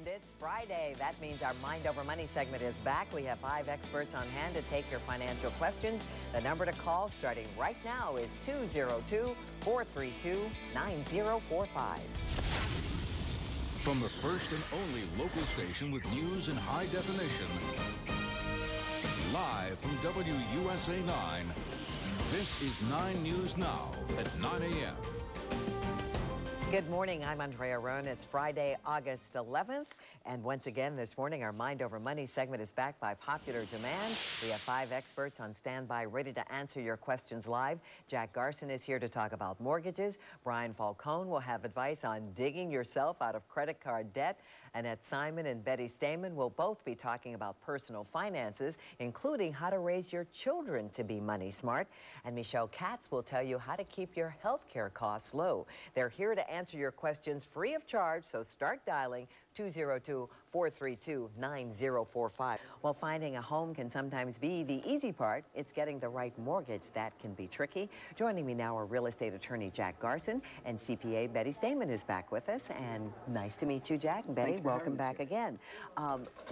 And it's Friday. That means our Mind Over Money segment is back. We have 5 experts on hand to take your financial questions. The number to call starting right now is 202-432-9045. From the first and only local station with news in high definition, live from WUSA 9, this is 9 News Now at 9 a.m. Good morning, I'm Andrea Roan. It's Friday, August 11th. And once again this morning, our Mind Over Money segment is back by popular demand. We have 5 experts on standby ready to answer your questions live. Jack Garson is here to talk about mortgages. Brian Falcone will have advice on digging yourself out of credit card debt. Annette Simon and Betty Stamen will both be talking about personal finances, including how to raise your children to be money smart. And Michelle Katz will tell you how to keep your health care costs low. They're here to answer your questions free of charge, so start dialing 202-432-9045. Well, finding a home can sometimes be the easy part. It's getting the right mortgage that can be tricky. Joining me now are real estate attorney Jack Garson and CPA Betty Stamen is back with us. And nice to meet you, Jack. And Betty, welcome back again.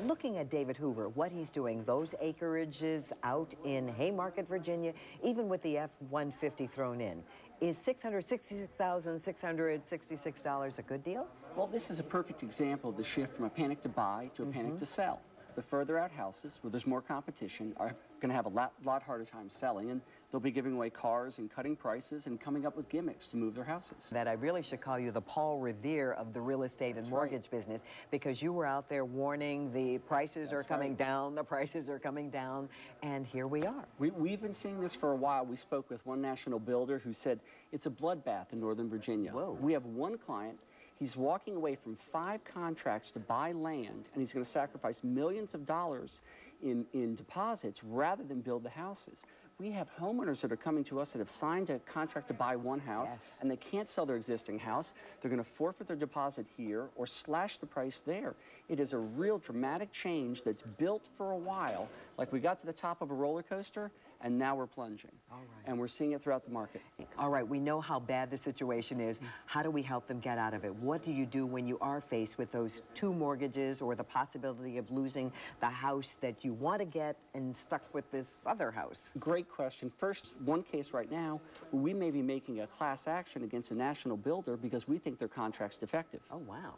Looking at David Hoover, what he's doing, those acreages out in Haymarket, Virginia, even with the F-150 thrown in, is $666,666 a good deal? Well, this is a perfect example of the shift from a panic to buy to a panic to sell. The further out houses, where there's more competition, are going to have a lot harder time selling, and they'll be giving away cars and cutting prices and coming up with gimmicks to move their houses. That I really should call you the Paul Revere of the real estate and mortgage business, because you were out there warning the prices are coming down, the prices are coming down, and here we are. We've been seeing this for a while. We spoke with one national builder who said it's a bloodbath in Northern Virginia. Whoa. We have one client. He's walking away from 5 contracts to buy land, and he's going to sacrifice millions of dollars in deposits rather than build the houses. We have homeowners that are coming to us that have signed a contract to buy one house, and they can't sell their existing house. They're going to forfeit their deposit here or slash the price there. It is a real dramatic change that's built for a while, like we got to the top of a roller coaster, and now we're plunging. All right. And we're seeing it throughout the market. All right, we know how bad the situation is. How do we help them get out of it? What do you do when you are faced with those 2 mortgages or the possibility of losing the house that you want to get and stuck with this other house? Great question. First, one case right now, we may be making a class action against a national builder because we think their contract's defective. Oh, wow.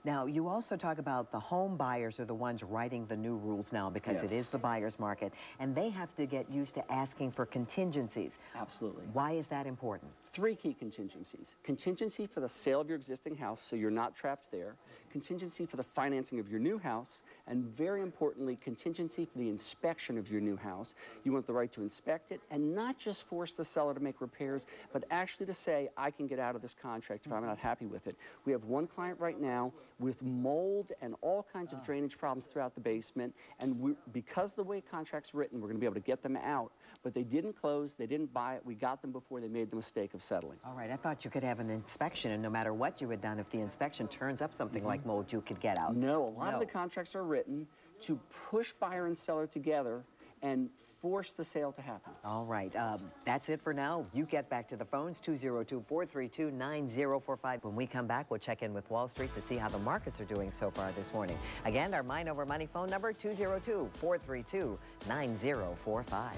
Now, you also talk about the home buyers are the ones writing the new rules now because it is the buyer's market, and they have to get used to asking for contingencies. Absolutely. Why is that important? 3 key contingencies. Contingency for the sale of your existing house so you're not trapped there. Contingency for the financing of your new house. And very importantly, contingency for the inspection of your new house. You want the right to inspect it and not just force the seller to make repairs, but actually to say, I can get out of this contract if I'm not happy with it. We have one client right now with mold and all kinds of drainage problems throughout the basement. And because the way contract's written, we're going to be able to get them out. But they didn't close, they didn't buy it. We got them before they made the mistake of settling. All right, I thought you could have an inspection, and no matter what you had done, if the inspection turns up something like mold, you could get out. No, a lot of the contracts are written to push buyer and seller together and force the sale to happen. All right, that's it for now. You get back to the phones, 202-432-9045. When we come back, we'll check in with Wall Street to see how the markets are doing so far this morning. Again, our Mind Over Money phone number, 202-432-9045.